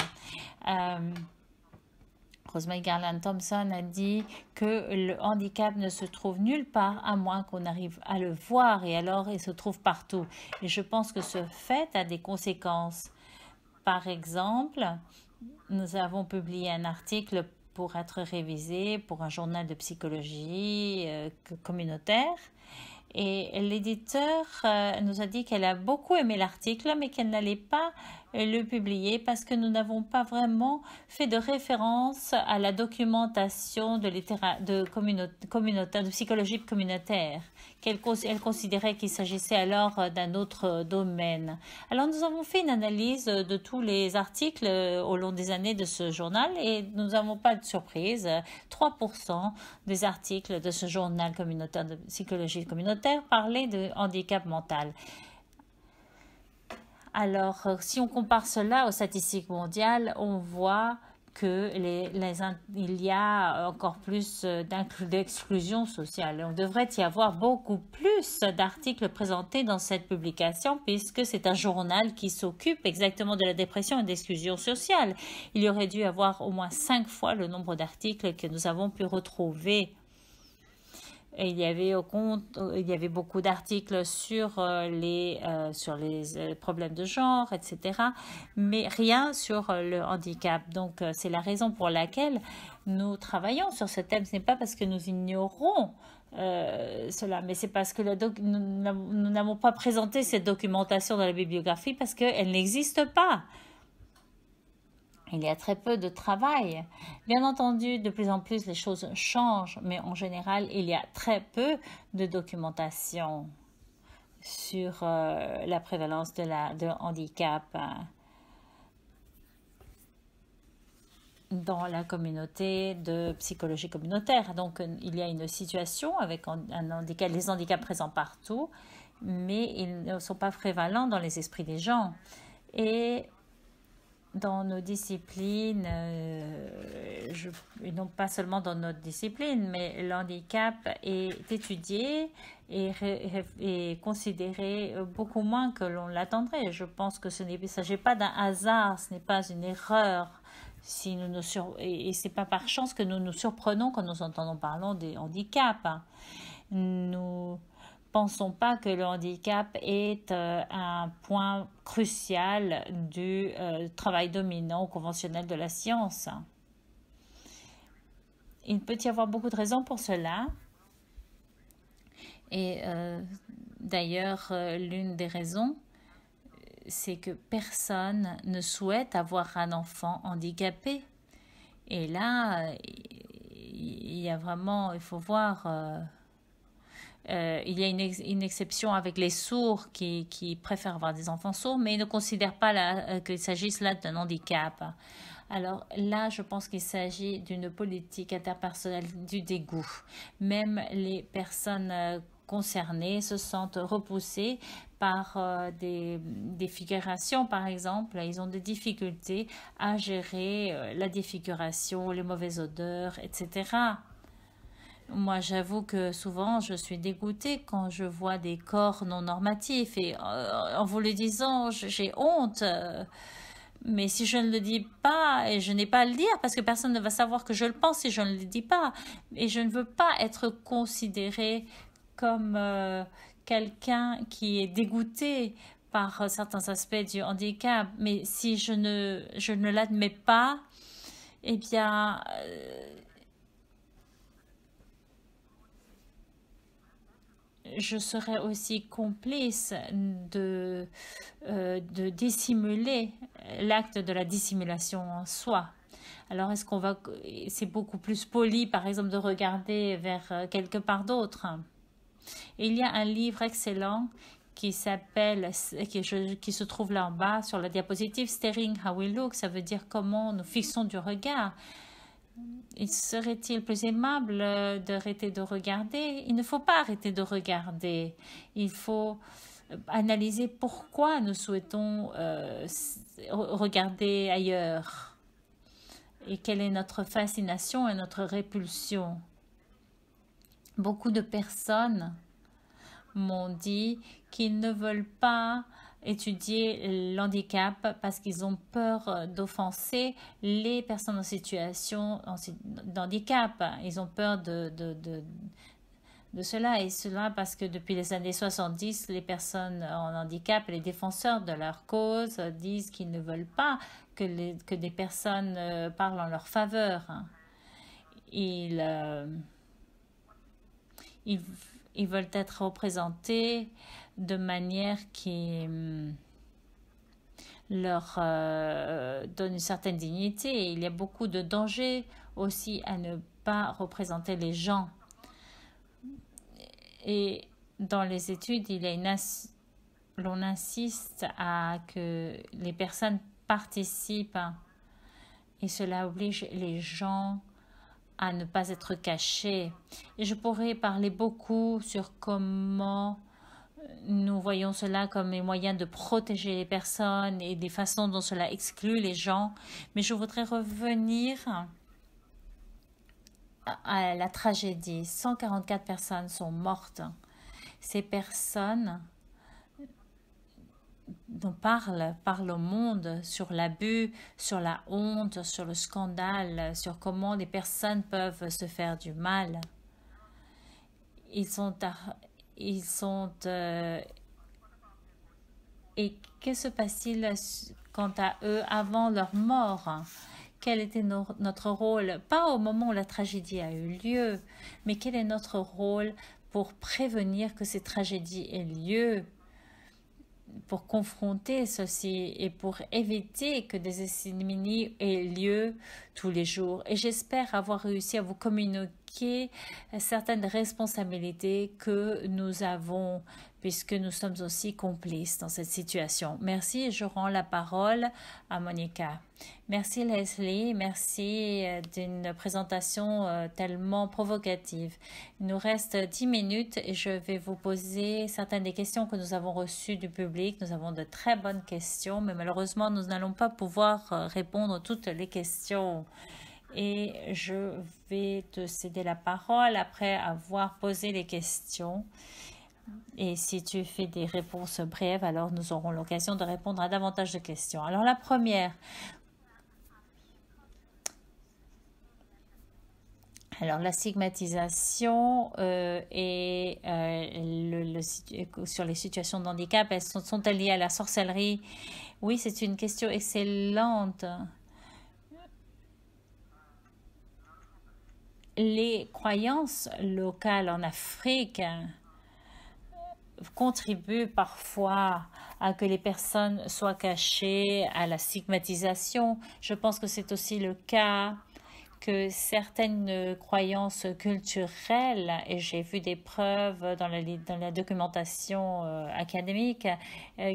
Rosemary Garland Thompson a dit que le handicap ne se trouve nulle part à moins qu'on arrive à le voir, et alors il se trouve partout. Et je pense que ce fait a des conséquences. Par exemple, nous avons publié un article pour être révisé pour un journal de psychologie communautaire. Et l'éditeur nous a dit qu'elle a beaucoup aimé l'article, mais qu'elle n'allait pas le publier parce que nous n'avons pas vraiment fait de référence à la documentation de psychologie communautaire. Elle considérait qu'il s'agissait alors d'un autre domaine. Alors nous avons fait une analyse de tous les articles au long des années de ce journal et nous n'avons pas de surprise. 3% des articles de ce journal communautaire de psychologie communautaire parlaient de handicap mental. Alors, si on compare cela aux statistiques mondiales, on voit que il y a encore plus d'exclusion sociale. On devrait y avoir beaucoup plus d'articles présentés dans cette publication puisque c'est un journal qui s'occupe exactement de la dépression et de l'exclusion sociale. Il y aurait dû avoir au moins 5 fois le nombre d'articles que nous avons pu retrouver. Et il y avait beaucoup d'articles sur les problèmes de genre, etc. Mais rien sur le handicap. Donc, c'est la raison pour laquelle nous travaillons sur ce thème. Ce n'est pas parce que nous ignorons cela, mais c'est parce que nous n'avons pas présenté cette documentation dans la bibliographie parce qu'elle n'existe pas. Il y a très peu de travail. Bien entendu, de plus en plus, les choses changent, mais en général, il y a très peu de documentation sur la prévalence de handicap dans la communauté de psychologie communautaire. Donc, il y a une situation avec un handicap, les handicaps présents partout, mais ils ne sont pas prévalents dans les esprits des gens. Et dans nos disciplines, non pas seulement dans notre discipline, mais le handicap est étudié et considéré beaucoup moins que l'on l'attendrait. Je pense que il ne s'agit pas d'un hasard, ce n'est pas une erreur. Si et ce n'est pas par chance que nous nous surprenons quand nous entendons parler des handicaps. Nous pensons pas que le handicap est un point crucial du travail dominant ou conventionnel de la science. Il peut y avoir beaucoup de raisons pour cela. Et d'ailleurs, l'une des raisons, c'est que personne ne souhaite avoir un enfant handicapé. Et là, il y a vraiment, il faut voir... il y a une exception avec les sourds qui préfèrent avoir des enfants sourds, mais ils ne considèrent pas qu'il s'agisse là d'un handicap. Alors là, je pense qu'il s'agit d'une politique interpersonnelle du dégoût. Même les personnes concernées se sentent repoussées par des défigurations, par exemple. Ils ont des difficultés à gérer la défiguration, les mauvaises odeurs, etc. Moi, j'avoue que souvent, je suis dégoûtée quand je vois des corps non normatifs et en vous le disant, j'ai honte. Mais si je ne le dis pas, et je n'ai pas à le dire parce que personne ne va savoir que je le pense si je ne le dis pas. Et je ne veux pas être considérée comme quelqu'un qui est dégoûté par certains aspects du handicap. Mais si je ne l'admets pas, eh bien... je serais aussi complice de dissimuler l'acte de la dissimulation en soi. Alors, est-ce qu'on va... C'est beaucoup plus poli, par exemple, de regarder vers quelque part d'autre. Et il y a un livre excellent qui s'appelle, qui se trouve là en bas sur la diapositive, Staring How We Look, ça veut dire comment nous fixons du regard. Serait-il plus aimable d'arrêter de regarder? Il ne faut pas arrêter de regarder. Il faut analyser pourquoi nous souhaitons regarder ailleurs et quelle est notre fascination et notre répulsion. Beaucoup de personnes m'ont dit qu'ils ne veulent pas étudier l'handicap parce qu'ils ont peur d'offenser les personnes en situation d'handicap. Ils ont peur de cela, et cela parce que depuis les années 70, les personnes en handicap, les défenseurs de leur cause disent qu'ils ne veulent pas que des personnes parlent en leur faveur. Ils veulent être représentés de manière qui leur donne une certaine dignité. Et il y a beaucoup de dangers aussi à ne pas représenter les gens. Et dans les études, l'on insiste à que les personnes participent et cela oblige les gens à ne pas être cachés. Et je pourrais parler beaucoup sur comment nous voyons cela comme un moyen de protéger les personnes et des façons dont cela exclut les gens. Mais je voudrais revenir à la tragédie. 144 personnes sont mortes. Ces personnes dont parle au monde sur l'abus, sur la honte, sur le scandale, sur comment les personnes peuvent se faire du mal. Et que se passe-t-il quant à eux avant leur mort? Quel était notre rôle? Pas au moment où la tragédie a eu lieu, mais quel est notre rôle pour prévenir que ces tragédies aient lieu? pour confronter ceci et pour éviter que des ignominies aient lieu tous les jours. Et j'espère avoir réussi à vous communiquer certaines responsabilités que nous avons puisque nous sommes aussi complices dans cette situation. Merci et je rends la parole à Monica. Merci Leslie, merci d'une présentation tellement provocative. Il nous reste 10 minutes et je vais vous poser certaines des questions que nous avons reçues du public. Nous avons de très bonnes questions, mais malheureusement, nous n'allons pas pouvoir répondre à toutes les questions. Et je vais te céder la parole après avoir posé les questions. Et si tu fais des réponses brèves, alors nous aurons l'occasion de répondre à davantage de questions. Alors la première. Alors la stigmatisation et sur les situations de handicap, sont-elles liées à la sorcellerie? Oui, c'est une question excellente. Les croyances locales en Afrique contribue parfois à que les personnes soient cachées à la stigmatisation. Je pense que c'est aussi le cas que certaines croyances culturelles, et j'ai vu des preuves dans la documentation académique,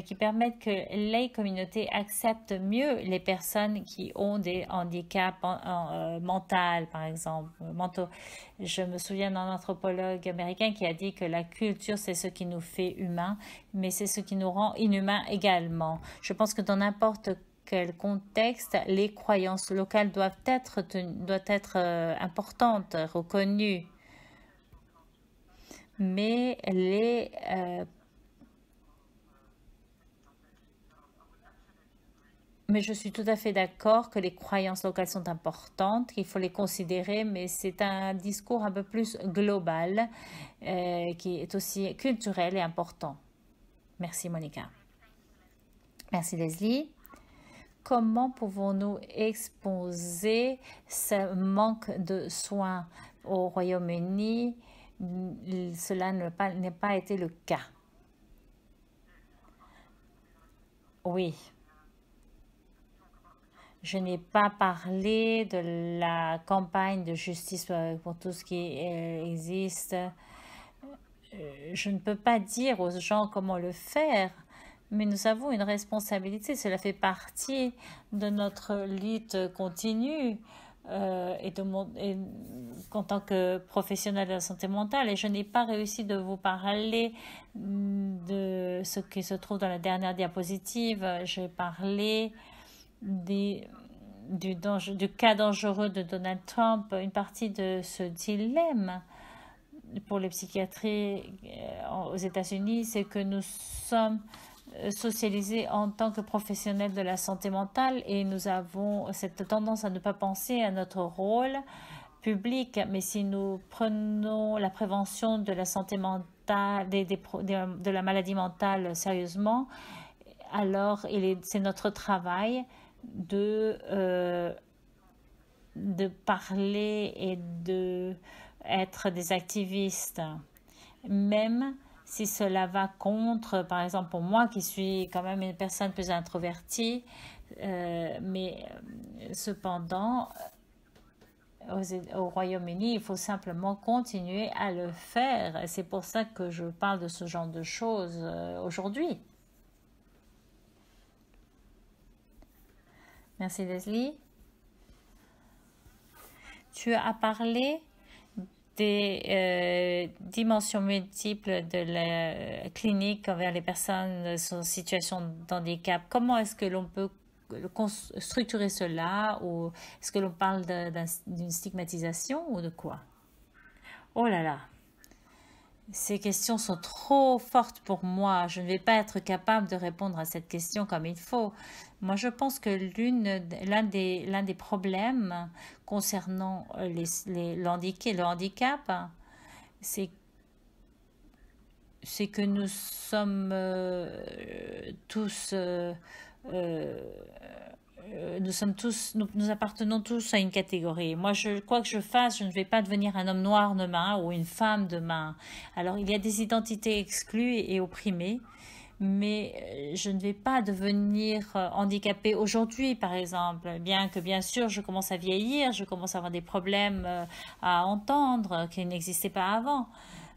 qui permettent que les communautés acceptent mieux les personnes qui ont des handicaps mentaux, par exemple, mentaux. Je me souviens d'un anthropologue américain qui a dit que la culture, c'est ce qui nous fait humains, mais c'est ce qui nous rend inhumains également. Je pense que dans n'importe quel contexte, les croyances locales doivent être importantes, reconnues. Mais mais je suis tout à fait d'accord que les croyances locales sont importantes, qu'il faut les considérer, mais c'est un discours un peu plus global qui est aussi culturel et important. Merci Monica. Merci Leslie. Comment pouvons-nous exposer ce manque de soins au Royaume-Uni? Cela n'a pas été le cas. Oui. Je n'ai pas parlé de la campagne de justice pour tout ce qui existe. Je ne peux pas dire aux gens comment le faire. Mais nous avons une responsabilité, cela fait partie de notre lutte continue en tant que professionnel de la santé mentale. Et je n'ai pas réussi de vous parler de ce qui se trouve dans la dernière diapositive. J'ai parlé du cas dangereux de Donald Trump, une partie de ce dilemme pour les psychiatries aux États-Unis, c'est que nous sommes socialisés en tant que professionnels de la santé mentale et nous avons cette tendance à ne pas penser à notre rôle public. Mais si nous prenons la prévention de la santé mentale, de la maladie mentale sérieusement, alors c'est notre travail de parler et d'être des activistes, même si cela va contre, par exemple pour moi qui suis quand même une personne plus introvertie, mais cependant au Royaume-Uni, il faut simplement continuer à le faire. C'est pour ça que je parle de ce genre de choses aujourd'hui. Merci Leslie. Tu as parlé des dimensions multiples de la clinique envers les personnes en situation de handicap. Comment est-ce que l'on peut structurer cela, ou est-ce que l'on parle d'une stigmatisation ou de quoi? Oh là là, ces questions sont trop fortes pour moi. Je ne vais pas être capable de répondre à cette question comme il faut. Moi, je pense que l'un des problèmes concernant le handicap, c'est que nous sommes nous appartenons tous à une catégorie. Moi, quoi que je fasse, je ne vais pas devenir un homme noir demain ou une femme demain. Alors, il y a des identités exclues et opprimées, mais je ne vais pas devenir handicapée aujourd'hui, par exemple, bien que bien sûr je commence à vieillir, je commence à avoir des problèmes à entendre qui n'existaient pas avant.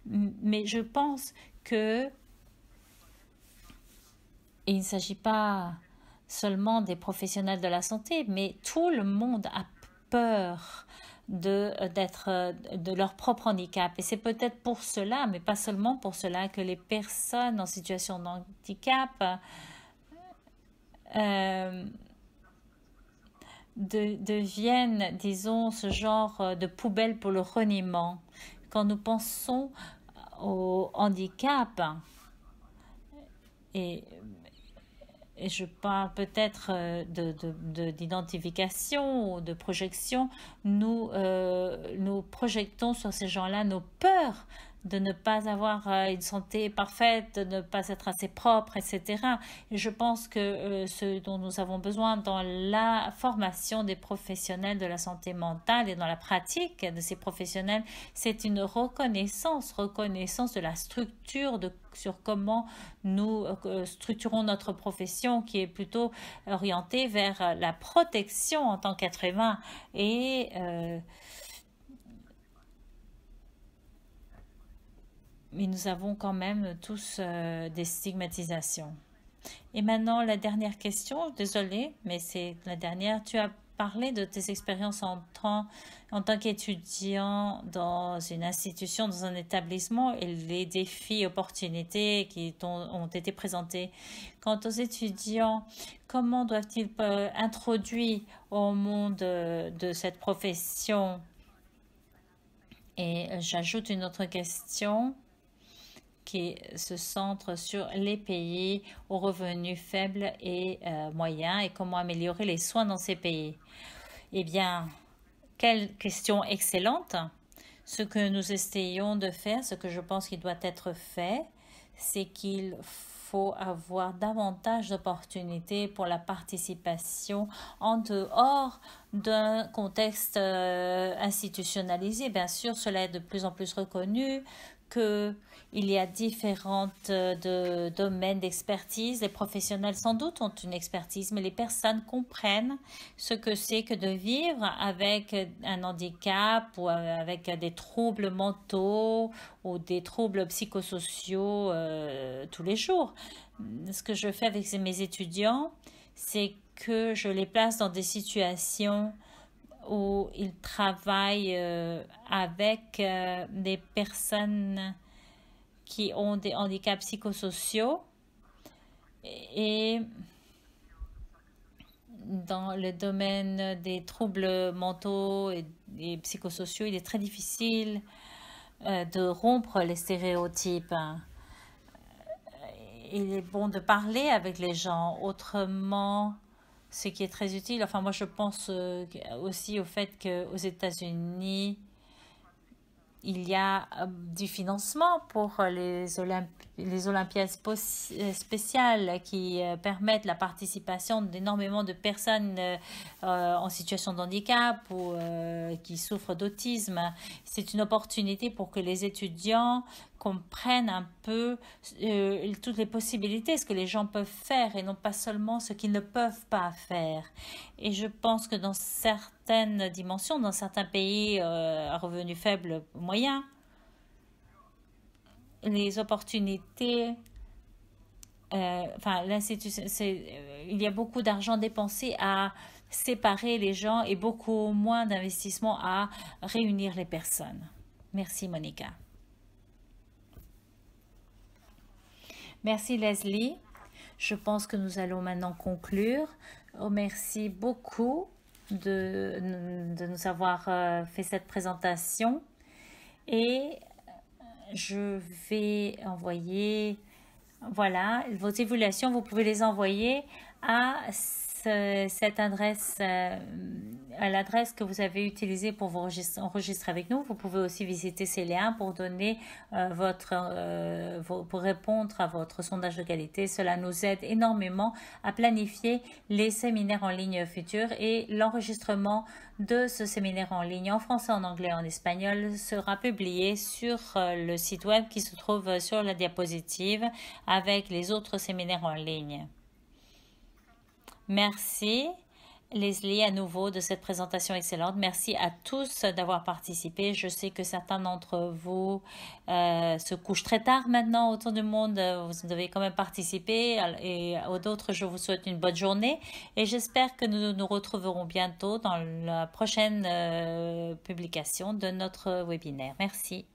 Mais je pense que il ne s'agit pas seulement des professionnels de la santé, mais tout le monde a peur de leur propre handicap. Et c'est peut-être pour cela, mais pas seulement pour cela, que les personnes en situation de handicap euh, deviennent, disons, ce genre de poubelle pour le reniement. Quand nous pensons au handicap, et et je parle peut-être d'identification ou de projection, nous projetons sur ces gens-là nos peurs de ne pas avoir une santé parfaite, de ne pas être assez propre, etc. Et je pense que ce dont nous avons besoin dans la formation des professionnels de la santé mentale et dans la pratique de ces professionnels, c'est une reconnaissance de la structure, sur comment nous structurons notre profession qui est plutôt orientée vers la protection en tant qu'être humain mais nous avons quand même tous des stigmatisations. Et maintenant, la dernière question, désolée, mais c'est la dernière. Tu as parlé de tes expériences en tant qu'étudiant dans une institution, dans un établissement et les défis, opportunités qui ont été présentés. Quant aux étudiants, comment doivent-ils être introduits au monde de cette profession? Et j'ajoute une autre question qui se centre sur les pays aux revenus faibles et moyens et comment améliorer les soins dans ces pays. Eh bien, quelle question excellente. Ce que nous essayons de faire, ce que je pense qu'il doit être fait, c'est qu'il faut avoir davantage d'opportunités pour la participation en dehors d'un contexte institutionnalisé. Bien sûr, cela est de plus en plus reconnu qu'il y a différents domaines d'expertise. Les professionnels sans doute ont une expertise, mais les personnes comprennent ce que c'est que de vivre avec un handicap ou avec des troubles mentaux ou des troubles psychosociaux tous les jours. Ce que je fais avec mes étudiants, c'est que je les place dans des situations où ils travaillent avec des personnes qui ont des handicaps psychosociaux et dans le domaine des troubles mentaux et psychosociaux, il est très difficile de rompre les stéréotypes. Il est bon de parler avec les gens autrement. Ce qui est très utile. Enfin, moi, je pense aussi au fait qu'aux États-Unis, il y a du financement pour les Olympiades spéciales qui permettent la participation d'énormément de personnes en situation de handicap ou qui souffrent d'autisme. C'est une opportunité pour que les étudiants comprennent un peu toutes les possibilités, ce que les gens peuvent faire et non pas seulement ce qu'ils ne peuvent pas faire. Et je pense que dans certaines dimensions, dans certains pays à revenus faibles, moyens, les opportunités, enfin l'institution, il y a beaucoup d'argent dépensé à séparer les gens et beaucoup moins d'investissement à réunir les personnes. Merci Monica. Merci Leslie. Je pense que nous allons maintenant conclure. Merci beaucoup de nous avoir fait cette présentation. Et je vais envoyer, voilà, vos évaluations, vous pouvez les envoyer à cette adresse, à l'adresse que vous avez utilisée pour vous enregistrer avec nous. Vous pouvez aussi visiter ces liens pour donner pour répondre à votre sondage de qualité. Cela nous aide énormément à planifier les séminaires en ligne futurs et l'enregistrement de ce séminaire en ligne en français, en anglais, en espagnol sera publié sur le site web qui se trouve sur la diapositive avec les autres séminaires en ligne. Merci Leslie à nouveau de cette présentation excellente. Merci à tous d'avoir participé. Je sais que certains d'entre vous se couchent très tard maintenant autour du monde. Vous devez quand même participer et aux d'autres, je vous souhaite une bonne journée et j'espère que nous nous retrouverons bientôt dans la prochaine publication de notre webinaire. Merci.